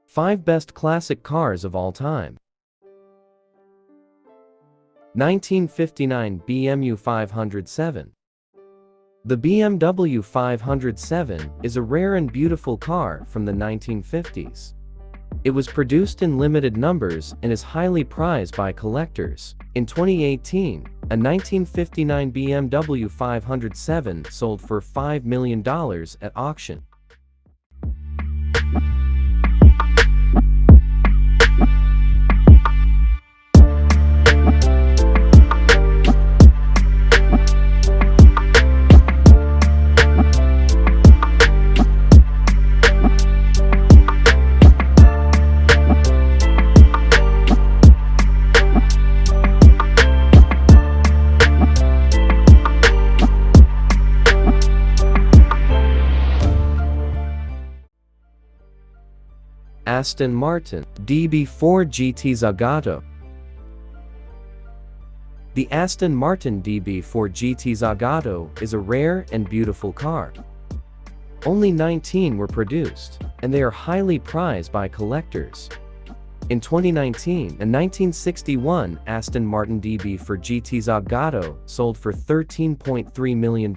5 Best Classic Cars of All Time. 1959 BMW 507. The BMW 507 is a rare and beautiful car from the 1950s. It was produced in limited numbers and is highly prized by collectors. In 2018, a 1959 BMW 507 sold for $5 million at auction. Aston Martin DB4 GT Zagato. The Aston Martin DB4 GT Zagato is a rare and beautiful car. Only 19 were produced, and they are highly prized by collectors. In 2019, a 1961 Aston Martin DB4 GT Zagato sold for $13.3 million.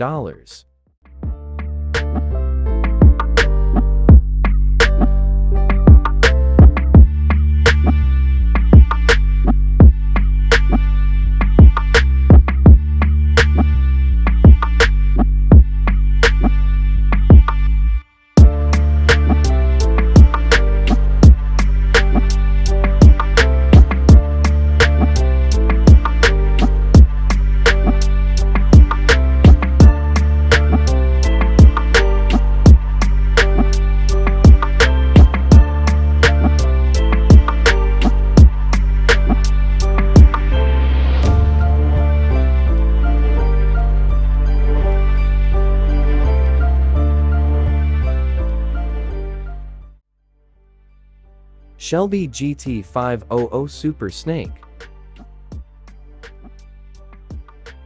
Shelby GT500 Super Snake.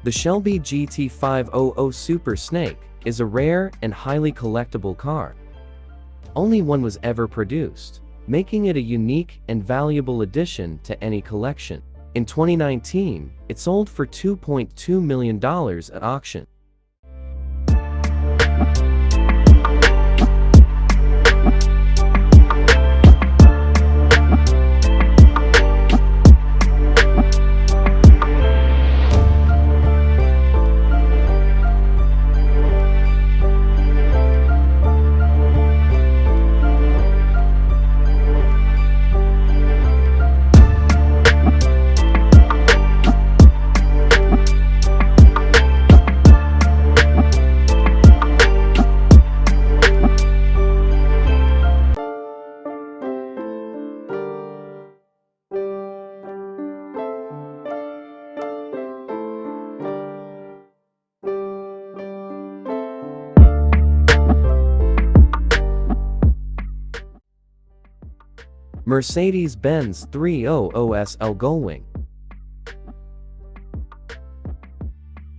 The Shelby GT500 Super Snake is a rare and highly collectible car. Only one was ever produced, making it a unique and valuable addition to any collection. In 2019, it sold for $2.2 million at auction. Mercedes-Benz 300 SL Gullwing.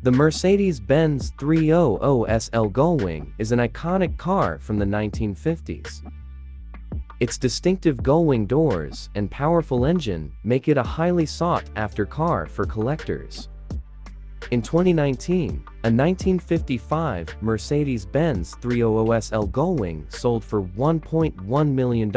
The Mercedes-Benz 300 SL Gullwing is an iconic car from the 1950s. Its distinctive gullwing doors and powerful engine make it a highly sought-after car for collectors. In 2019, a 1955 Mercedes-Benz 300 SL Gullwing sold for $1.1 million.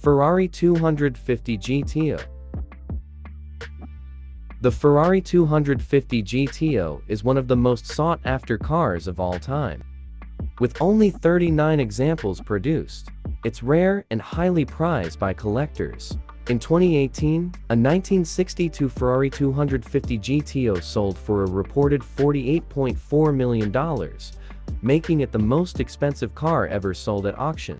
Ferrari 250 GTO. The Ferrari 250 GTO is one of the most sought-after cars of all time. With only 39 examples produced, it's rare and highly prized by collectors. In 2018, a 1962 Ferrari 250 GTO sold for a reported $48.4 million, making it the most expensive car ever sold at auction.